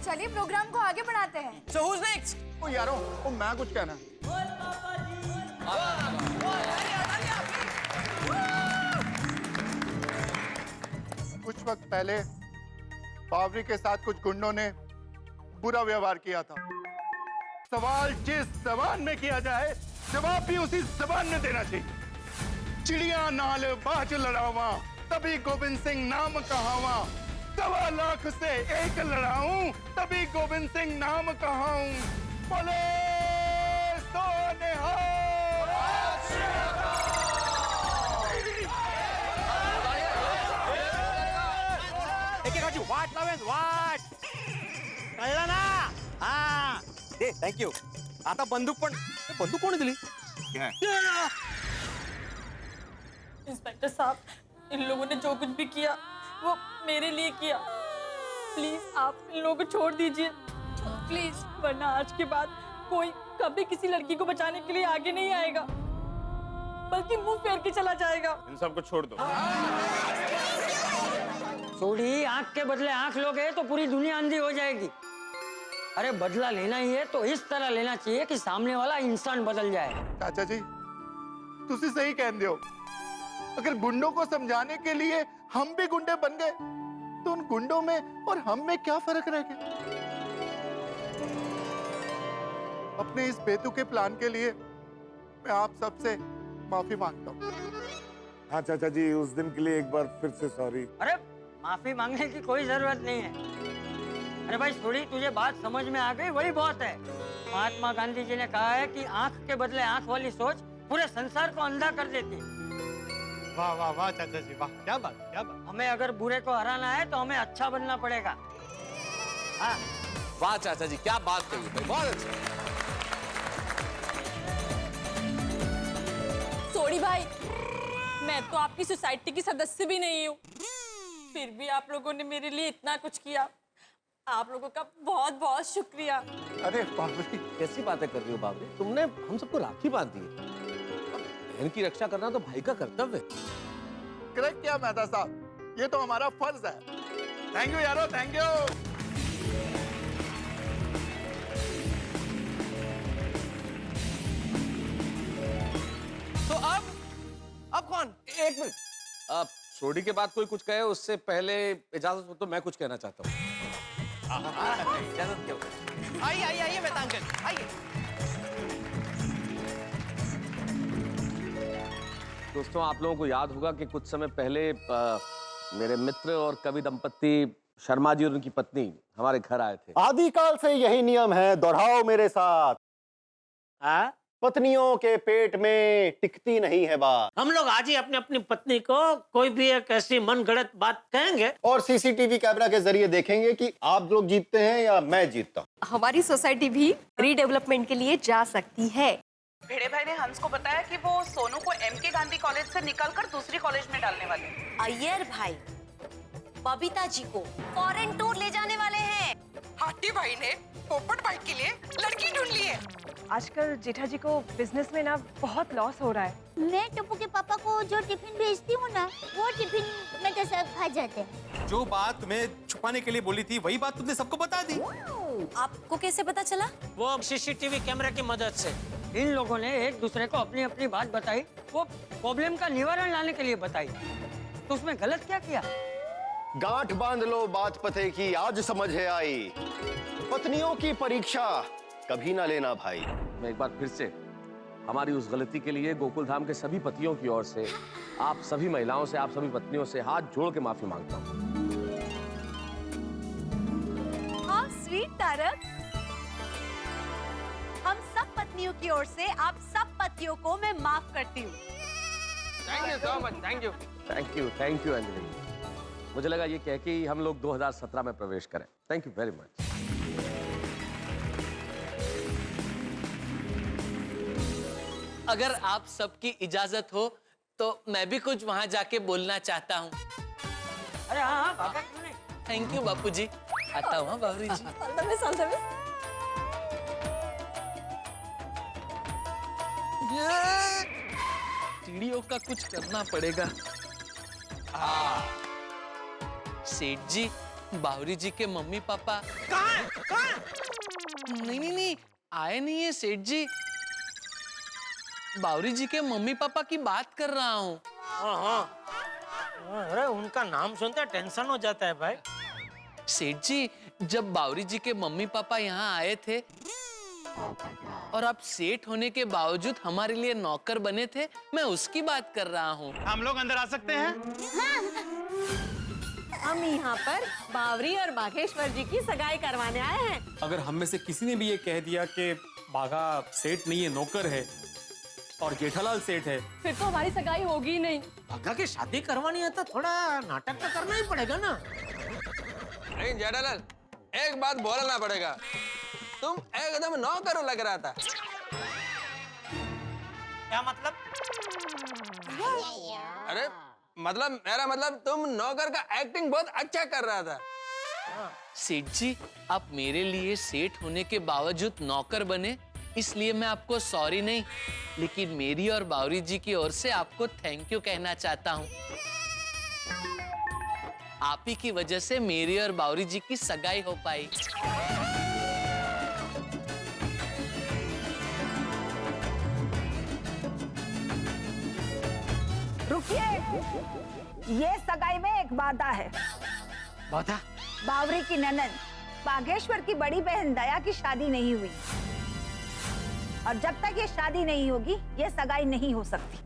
चलिए प्रोग्राम को आगे बढ़ाते हैं। So who's next? ओ यारो, ओ मैं कुछ कहना। कुछ वक्त पहले बावरी के साथ कुछ गुंडों ने बुरा व्यवहार किया था। सवाल जिस जबान में किया जाए, जवाब भी उसी जबान में देना चाहिए। चिड़िया नाल बाज लड़ावा, तभी गोविंद सिंह नाम कहावा। 1.25 लाख से एक लड़ाऊं, तभी गोविंद सिंह नाम कहाऊं। बोले सो निहाल। वाट लावेन वाट कळलं ना? हा दे थँक्यू. आता बंदूक पण बंदूक कोणी दिली? इंस्पेक्टर साहब, इन लोगों ने जो कुछ भी किया वो मेरे लिए किया। प्लीज आप इन लोगों को छोड़ दीजिए प्लीज, वरना आज के बाद कोई कभी किसी लड़की को बचाने के लिए आगे नहीं आएगा, बल्कि मुंह फेर के चला जाएगा। इन सबको छोड़ दो। सोडी, आंख के बदले आंख लोगे तो पूरी दुनिया अंधी हो जाएगी। अरे बदला लेना ही है तो इस तरह लेना चाहिए कि सामने वाला इंसान बदल जाए। चाचा जी, तुसी सही कहते हो। अगर गुंडों को समझाने के लिए हम भी गुंडे बन गए तो उन गुंडों में और हम में क्या फर्क रह गया? अपने इस बेतुके प्लान के लिए मैं आप सबसे माफी मांगता हूँ। हाँ चाचा जी, उस दिन के लिए एक बार फिर से सॉरी। अरे माफी मांगने की कोई जरूरत नहीं है। अरे भाई थोड़ी तुझे बात समझ में आ गई, वही बहुत है। महात्मा गांधी जी ने कहा है कि आंख के बदले आंख वाली सोच पूरे संसार को अंधा कर देती है। वाह वाह वाह चाचा जी, वाह क्या बात क्या बात। हमें अगर बुरे को हराना है तो हमें अच्छा बनना पड़ेगा। हाँ वाह चाचा जी, क्या बात कही भाई, बहुत अच्छा। सोडी भाई, मैं तो आपकी सोसाइटी की सदस्य भी नहीं हूँ, फिर भी आप लोगों ने मेरे लिए इतना कुछ किया। आप लोगों का बहुत बहुत शुक्रिया। अरे बाबरी, कैसी बातें कर रही हो बाबरी? तुमने हम सबको राखी बांध दी है। बहन की रक्षा करना तो भाई का कर्तव्य है। करेक्ट किया मेहता साहब, ये तो हमारा फर्ज है। थैंक यू यारो, थैंक यू। तो अब कौन? एक मिनट, अब सोडी के बाद कोई कुछ कहे उससे पहले इजाजत हो तो मैं कुछ कहना चाहता हूँ। इजाजत क्यों? आइए आइए आइए मेहता अंकल, आइए। दोस्तों, आप लोगों को याद होगा कि कुछ समय पहले मेरे मित्र और कवि दंपत्ति शर्मा जी और उनकी पत्नी हमारे घर आए थे। आदिकाल से यही नियम है, दोहराओ मेरे साथ। पत्नियों के पेट में टिकती नहीं है बात। हम लोग आज ही अपनी अपनी पत्नी को कोई भी एक ऐसी मनगढ़ंत बात कहेंगे और सीसीटीवी कैमरा के जरिए देखेंगे कि आप लोग जीतते हैं या मैं जीतता हूँ। हमारी सोसाइटी भी रीडेवलपमेंट के लिए जा सकती है। भिड़े भाई ने हंस को बताया कि वो सोनू को एमके गांधी कॉलेज से निकालकर दूसरी कॉलेज में डालने वाले। अय्यर भाई बबीता जी को फॉरेन टूर ले जाने वाले हैं। हाथी भाई ने पोपट भाई के लिए लड़की ढूंढ ली है। आजकल जेठा जी को बिजनेस में ना बहुत लॉस हो रहा है। मैं टप्पू के पापा को जो टिफिन भेजती हूँ ना, वो टिफिन में तो सब खा जाते हैं। जो बात तुम्हें छुपाने के लिए बोली थी वही बात तुमने सबको बता दी। आपको कैसे पता चला? वो सीसीटीवी कैमरा की मदद से। इन लोगों ने एक दूसरे को अपनी अपनी बात बताई, वो प्रॉब्लम का निवारण लाने के लिए बताई, तो उसमें गलत क्या किया? गांठ बांध लो बात पते की, आज समझ है आई। पत्नियों की परीक्षा कभी ना लेना भाई। मैं एक बार फिर से हमारी उस गलती के लिए गोकुल धाम के सभी पतियों की ओर से, आप सभी महिलाओं से, आप सभी पत्नियों से हाथ जोड़ के माफी मांगता हूँ। How sweet Tarak. हम सब पत्नियों की ओर से आप सब पतियों को मैं माफ करती हूँ। Thank you so much, thank you. Thank you Anjali. मुझे लगा ये कह के ही हम लोग 2017 में प्रवेश करें। Thank you very much. अगर आप सबकी इजाजत हो तो मैं भी कुछ वहां जाके बोलना चाहता हूँ। अरे हाँ भागा क्यों नहीं? थैंक यू बापू जी, आता हूँ बावरी जी। चिड़ियों का कुछ करना पड़ेगा। सेठ जी, बावरी जी के मम्मी पापा कहाँ नहीं आए नहीं है सेठ जी। बावरी जी के मम्मी पापा की बात कर रहा हूँ। अरे उनका नाम सुनते टेंशन हो जाता है भाई। सेठ जी, जब बावरी जी के मम्मी पापा यहाँ आए थे और आप सेठ होने के बावजूद हमारे लिए नौकर बने थे, मैं उसकी बात कर रहा हूँ। हम लोग अंदर आ सकते हैं? हम यहाँ पर बावरी और बागेश्वर जी की सगाई करवाने आए हैं। अगर हम में से किसी ने भी ये कह दिया कि बाघा सेठ नहीं है, नौकर है और जेठालाल सेठ है, फिर तो हमारी सगाई होगी ही नहीं। भागा की शादी करवानी है तो थोड़ा नाटक तो करना ही पड़ेगा ना। नहीं जेठालाल, एक बात बोलना पड़ेगा, तुम एकदम नौकर लग रहा था। क्या मतलब? अरे मतलब मेरा मतलब तुम नौकर का एक्टिंग बहुत अच्छा कर रहा था। सेठ जी, आप मेरे लिए सेठ होने के बावजूद नौकर बने, इसलिए मैं आपको सॉरी नहीं, लेकिन मेरी और बावरी जी की ओर से आपको थैंक यू कहना चाहता हूँ। आप ही की वजह से मेरी और बावरी जी की सगाई हो पाई। रुकिए, ये सगाई में एक वादा है। बाधा? बावरी की ननद बागेश्वर की बड़ी बहन दया की शादी नहीं हुई, और जब तक ये शादी नहीं होगी ये सगाई नहीं हो सकती।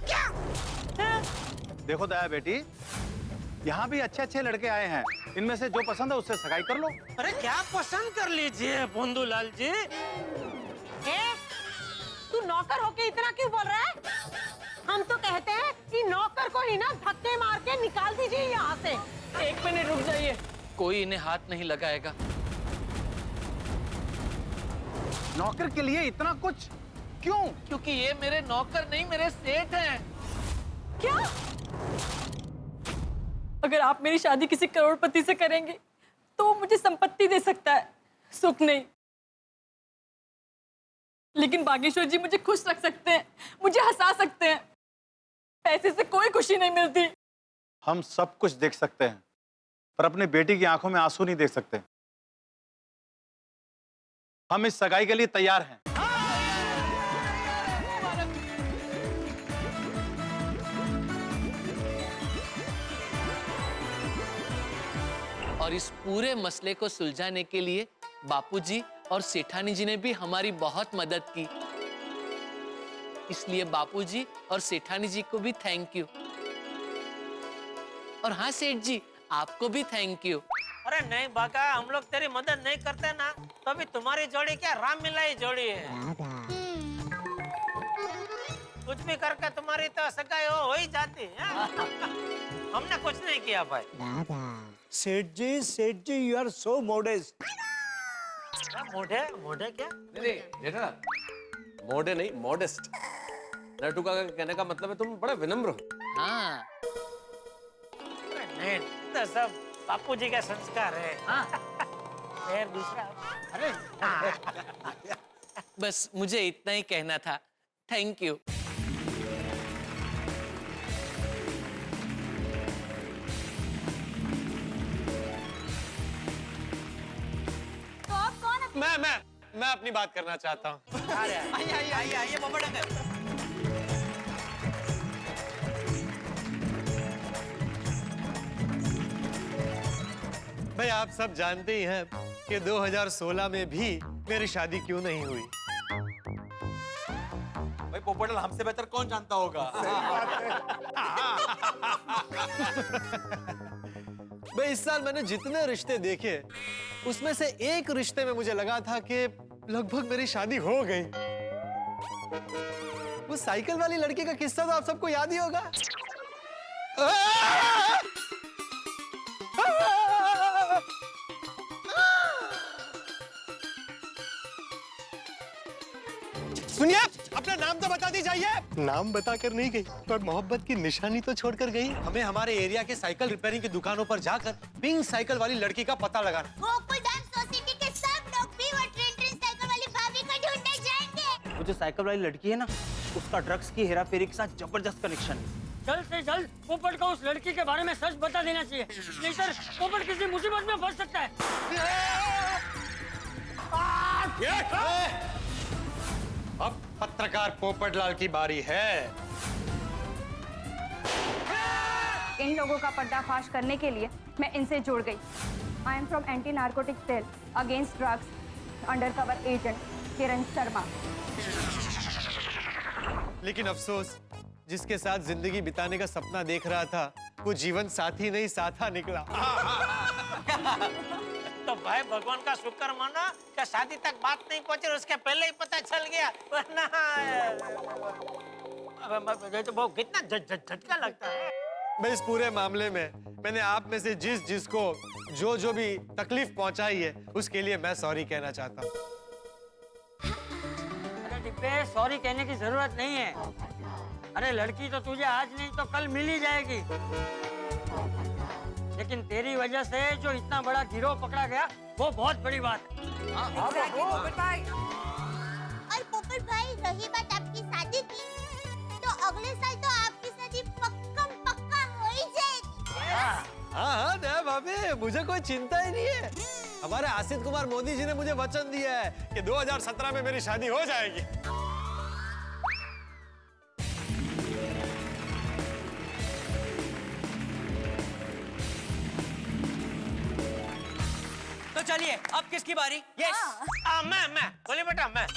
क्या? देखो दया बेटी, यहाँ भी अच्छे अच्छे लड़के आए हैं, इनमें से जो पसंद है उससे सगाई कर लो। अरे क्या पसंद कर लीजिए बोंदूलाल जी। तू नौकर होके इतना क्यों बोल रहा है? हम तो कहते हैं कि नौकर को ही ना धक्के मार के निकाल दीजिए यहाँ से। एक मिनट रुक जाइए। कोई इन्हें हाथ नहीं लगाएगा। नौकर के लिए इतना कुछ क्यों? क्योंकि ये मेरे नौकर नहीं, मेरे सेठ हैं। क्या? अगर आप मेरी शादी किसी करोड़पति से करेंगे तो वो मुझे संपत्ति दे सकता है, सुख नहीं। लेकिन बागेश्वर जी मुझे खुश रख सकते हैं, मुझे हंसा सकते हैं। पैसे से कोई खुशी नहीं मिलती। हम सब कुछ देख सकते हैं, पर अपने बेटी की आंखों में आंसू नहीं देख सकते। हम इस सगाई के लिए तैयार हैं। और इस पूरे मसले को सुलझाने के लिए बापूजी और सेठानी जी ने भी हमारी बहुत मदद की। इसलिए बापूजी और सेठानी जी को भी थैंक यू। और हाँ सेठ जी, आपको भी थैंक यू। अरे नहीं बाका, हम लोग तेरी मदद नहीं करते ना तो अभी तुम्हारी जोड़ी क्या राम मिलाई जोड़ी है। कुछ भी करके तुम्हारी तो सगाई हो ही जाती है। हमने कुछ नहीं किया भाई। सेठ जी यू आर सो मॉडेस्ट। मोढ़े मोढ़े क्या? नहीं जेठा, मोडे नहीं मॉडेस्ट। नटू का कहने का मतलब है तुम बड़े विनम्र हो। हाँ नहीं तो सब बापू जी का संस्कार है। फिर दूसरा अरे बस मुझे इतना ही कहना था। Thank you. तो आप कौन? मैं अपनी बात करना चाहता हूँ। आइए बाबा डंगर। भाई आप सब जानते ही हैं कि 2016 में भी मेरी शादी क्यों नहीं हुई। भाई पोपटल हमसे बेहतर कौन जानता होगा। भाई इस साल मैंने जितने रिश्ते देखे उसमें से एक रिश्ते में मुझे लगा था कि लगभग मेरी शादी हो गई। वो साइकिल वाली लड़की का किस्सा तो आप सबको याद ही होगा। सुनिए, अपना नाम तो बता दी जाइए। नाम बताकर नहीं गई, पर मोहब्बत की निशानी तो छोड़कर गई। हमें हमारे एरिया के साइकिल रिपेयरिंग की दुकानों पर जाकर पिंक साइकिल वाली लड़की का पता लगाना। गोकुल डांस सोसाइटी के सब लोग भी वो ट्रेन साइकिल वाली भाभी को ढूंढने जाएंगे। वो जो साइकिल वाली लड़की है ना, उसका ड्रग्स की हेराफेरी के साथ जबरदस्त कनेक्शन है। जल्द से जल्द पोपट को उस लड़की के बारे में सच बता देना चाहिए, नहीं सर पोपट किसी मुसीबत में फंस सकता है। अब पत्रकार पोपटलाल की बारी है। इन लोगों का पर्दाफाश करने के लिए मैं इनसे जुड़ गई। I am from anti narcotic cell against drugs undercover agent Kiran Sharma. लेकिन अफसोस, जिसके साथ जिंदगी बिताने का सपना देख रहा था वो जीवन साथी नहीं साथा निकला। तो भाई भगवान का शुक्र माना कि शादी तक बात नहीं पहुंची, उसके पहले ही पता चल गया, वरना तो बहुत कितना झटका लगता है। मैं इस पूरे मामले में मैंने आप में से जिसको जो भी तकलीफ पहुंचाई है उसके लिए मैं सॉरी कहना चाहता हूँ। अरे डिब्बे, सॉरी कहने की जरूरत नहीं है। अरे लड़की तो तुझे आज नहीं तो कल मिल ही जाएगी, लेकिन तेरी वजह से जो इतना बड़ा गिरोह पकड़ा गया वो बहुत बड़ी बात है। पोपट भाई। और पोपट भाई, रही बात आपकी शादी की, तो अगले साल तो आपकी शादी पक्का हो ही जाएगी। हाँ दया भाभी, मुझे कोई चिंता ही नहीं है। हमारे आसित कुमार मोदी जी ने मुझे वचन दिया है कि 2017 में मेरी शादी हो जाएगी। तो चलिए अब किसकी बारी? यस, मैं बोले बेटा मैं।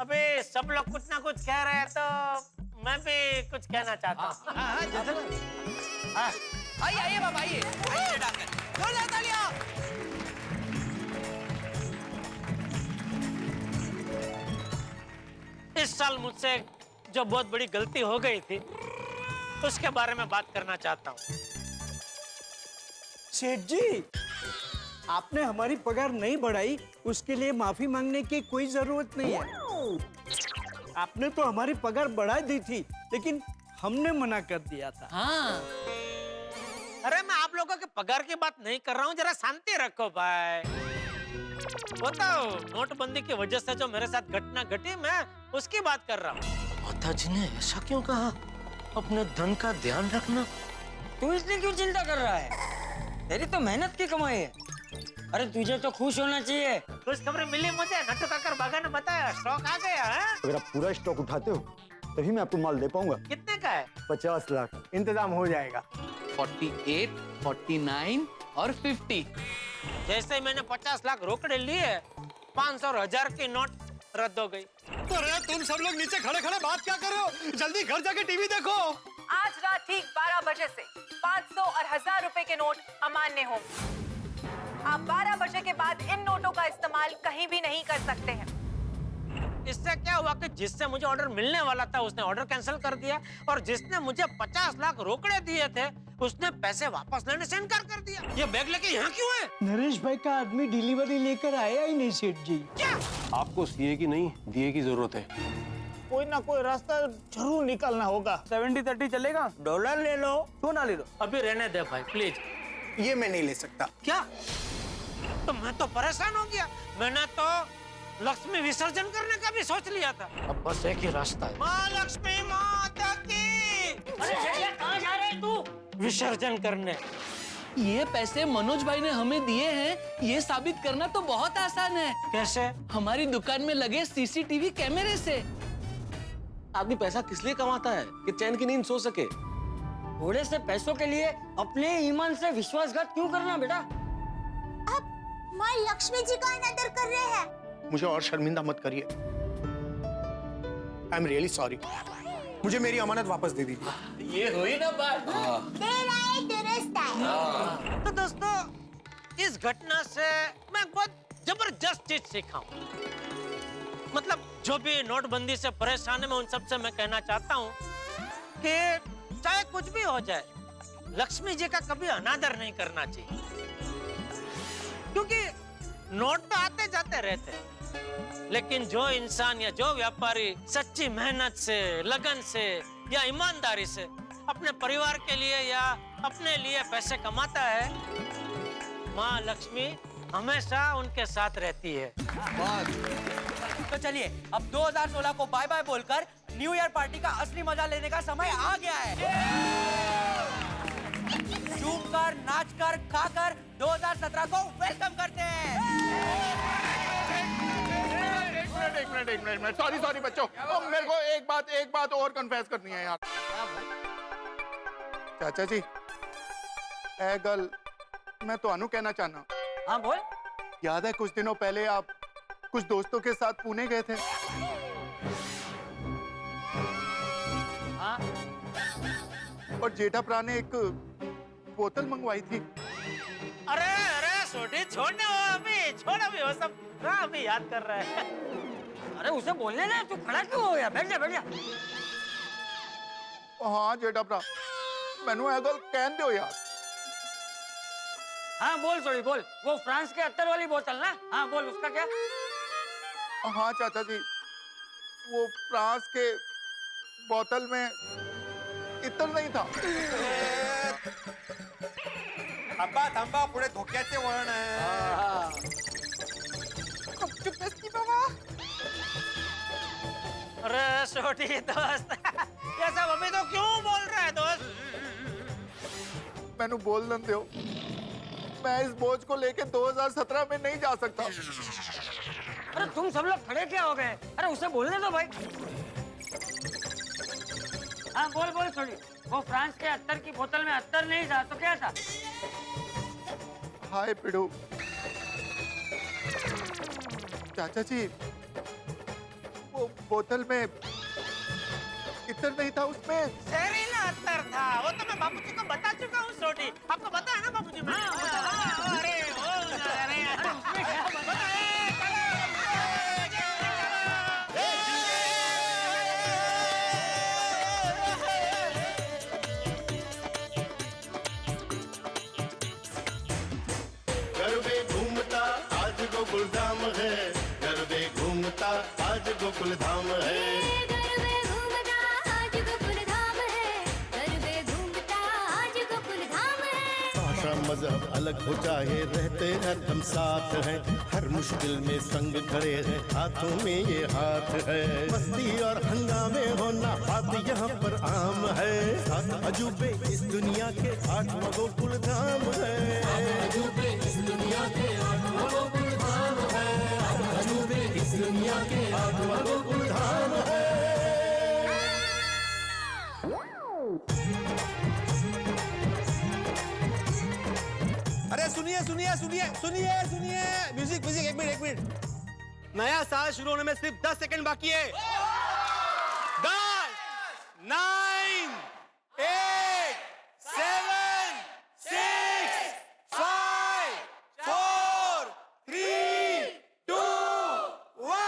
अबे सब लोग कुछ ना कुछ कह रहे हैं तो मैं भी कुछ कहना चाहता हूँ। आइए बाबा, आइए डाकर जोरदार तालियां। इस साल मुझसे जो बहुत बड़ी गलती हो गई थी उसके बारे में बात करना चाहता हूँ। सेठ जी, आपने हमारी पगार नहीं बढ़ाई, उसके लिए माफी मांगने की कोई जरूरत नहीं है। आपने तो हमारी पगार बढ़ा दी थी, लेकिन हमने मना कर दिया था। हाँ, अरे मैं आप लोगों के पगार की बात नहीं कर रहा हूँ, जरा शांति रखो भाई। बताओ, नोटबंदी की वजह से जो मेरे साथ घटना घटी, मैं उसकी बात कर रहा हूँ। माता जी ने ऐसा क्यों कहा? अपने धन का ध्यान रखना। तू इसलिए क्यों चिंता कर रहा है? तेरी तो मेहनत की कमाई है। अरे तुझे तो खुश होना चाहिए। खुशखबरी मिली मुझे, नट्टू काकर बागा ने बताया, स्टॉक आ गया है। अगर आप पूरा स्टॉक उठाते हो तभी मैं आपको माल दे पाऊंगा। कितने का है? 50 लाख इंतजाम हो जाएगा। 48, 49 और 50। जैसे मैंने 50 लाख रोकड़े लिए, 500 और 1000 की नोट रद्द हो गई। तो रे तुम सब लोग नीचे खड़े खड़े बात क्या कर रहे हो? जल्दी घर जाके टीवी देखो। आज रात ठीक 12 बजे से 500 और 1000 रुपए के नोट अमान्य होंगे। आप 12 बजे के बाद इन नोटों का इस्तेमाल कहीं भी नहीं कर सकते हैं। इससे क्या हुआ कि जिससे मुझे ऑर्डर मिलने वाला था उसने ऑर्डर कैंसिल कर दिया, और जिसने मुझे 50 लाख रोकड़े दिए थे उसने पैसे वापस लेने से इनकार कर दिया। ये बैग लेके यहाँ क्यों है? नरेश भाई का आदमी डिलीवरी लेकर आया ही नहीं सेठ जी। क्या? आपको सीए की नहीं डीए की जरूरत है। कोई ना कोई रास्ता जरूर निकालना होगा। 70-30 चलेगा? डॉलर ले लो, सोना ले लो। अभी रहने दे भाई प्लीज। ये मैं नहीं ले सकता। क्या? तो मैं तो परेशान हो गया। मैंने तो लक्ष्मी विसर्जन करने का भी सोच लिया था। अब बस एक ही रास्ता है। माँ लक्ष्मी माता की। अरे कहाँ जा रहे हैं तू? विसर्जन करने। ये पैसे मनोज भाई ने हमें दिए हैं, ये साबित करना तो बहुत आसान है। कैसे? हमारी दुकान में लगे सीसीटीवी कैमरे से। आदमी पैसा किस लिए कमाता है? कि चैन की नींद सो सके। थोड़े से पैसों के लिए अपने ईमान से विश्वासघात क्यों करना बेटा? आप माँ लक्ष्मी जी का अनादर कर रहे हैं। मुझे और शर्मिंदा मत करिए। I am really sorry. मुझे मेरी अमानत वापस दे दीजिए। ये हुई ना बात। तेरा है दुरुस्त है। तो दोस्तों, इस घटना से मैं बहुत जबरदस्त चीज सीखा हूँ। मतलब जो भी नोटबंदी से परेशान है, मैं उन सब से मैं कहना चाहता हूँ कि चाहे कुछ भी हो जाए, लक्ष्मी जी का कभी अनादर नहीं करना चाहिए, क्योंकि नोट तो आते जाते रहते हैं, लेकिन जो इंसान या जो व्यापारी सच्ची मेहनत से, लगन से या ईमानदारी से अपने परिवार के लिए या अपने लिए पैसे कमाता है, माँ लक्ष्मी हमेशा उनके साथ रहती है। तो चलिए अब 2016 को बाय बाय बोलकर न्यू ईयर पार्टी का असली मजा लेने का समय आ गया है। झूमकर, नाचकर, खाकर 2017 को वेलकम करते हैं। एक मिनट सॉरी बच्चों, मेरे को एक बात और कन्फेस करनी है यार। चाचा जी, ए गल मैं तो कहना चाहना। हाँ बोल। याद है कुछ दिनों पहले आप कुछ दोस्तों के साथ पुणे गए थे? हाँ। और जेठा प्रा ने एक बोतल मंगवाई थी। अरे छोटी छोड़ने छोड़ अभी वो सब अभी याद कर रहा है। अरे उसे बोलने दे, तू खड़ा क्यों हो गया? बैठ जा। हाँ जेठा प्रा, मैनू ए गल कहन दो यार। हाँ बोल सोड़ी बोल, वो फ्रांस के अत्तर वाली बोतल ना? हाँ बोल, उसका क्या? हाँ चाचा जी, वो फ्रांस के बोतल में इतर नहीं था। थांबा पुढे धोक्याचे वळण आहे। चुप बसती बाबा। अरे छोटी दोस्त, ये सब अभी तो क्यों बोल रहा है दोस्त? मैनू बोलने दो, मैं इस बोझ को लेके 2017 में नहीं जा सकता। अरे तुम सब लोग खड़े क्या हो गए? अरे उसे बोलने दो भाई। हाँ बोल छोड़ी, वो फ्रांस के अत्तर की बोतल में अत्तर नहीं था तो क्या था? हाय पिड़ू। चाचा जी, वो बोतल में इतर नहीं था, उसमें जहरीला अत्तर था। वो तो मैं बाबूजी को बता चुका हूँ छोटी। आपको पता है ना बाबूजी? गरबे घूमता आज गोकुल धाम है, गरबे घूमता आज गोकुल धाम है। मजहब अलग हो चाहे रहते हैं हम साथ हैं, हर मुश्किल में संग खड़े हैं, हाथों में ये हाथ है। मस्ती और हंगामे होना बात यहाँ पर आम है, सात अजूबे इस दुनिया के 8वां गोकुल धाम है। अजूबे इस दुनिया के 8वां गोकुल धाम है, अजूबे इस दुनिया के 8वां गोकुल धाम है। अरे सुनिए म्यूजिक एक मिनट। नया साल शुरू होने में सिर्फ 10 सेकंड बाकी है। 10, 9, 8, 7, 6, 5, 4, 3, 2, 1।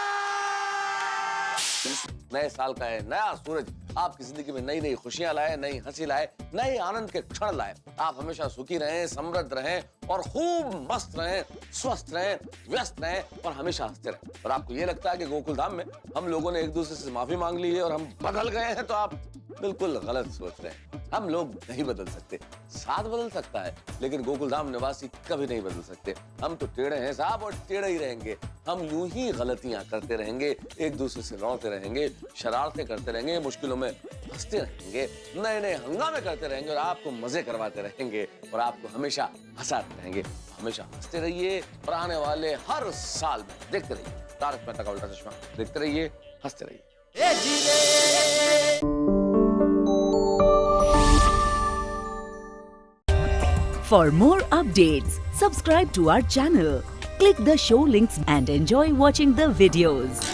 नए साल का है नया सूरज आपकी जिंदगी में नई नई खुशियां लाए, नई हंसी लाए, नए आनंद के क्षण लाए। आप हमेशा सुखी रहें, समृद्ध रहें और खूब मस्त रहें, स्वस्थ रहें, व्यस्त रहें और हमेशा हंसते रहें। और आपको ये लगता है कि गोकुल धाम में हम लोगों ने एक दूसरे से माफी मांग ली है और हम बदल गए हैं, तो आप बिल्कुल गलत सोच रहे हैं। हम लोग नहीं बदल सकते, साथ बदल सकता है, लेकिन गोकुल धाम निवासी कभी नहीं बदल सकते। हम तो टेढ़े हैं साहब और टेढ़े ही रहेंगे। हम यूं ही गलतियां करते रहेंगे, एक दूसरे से लड़ते रहेंगे, शरारतें करते रहेंगे, मुश्किलों में हंसते रहेंगे, नए नए हंगामे करते रहेंगे और आपको मजे करवाते रहेंगे और आपको हमेशा हंसाते रहेंगे। हमेशा हंसते रहिए और आने वाले हर साल में देखते रहिए तारक मेहता का उल्टा चश्मा। देखते रहिए, हंसते रहिए। For more updates, subscribe to our channel, click the show links and enjoy watching the videos.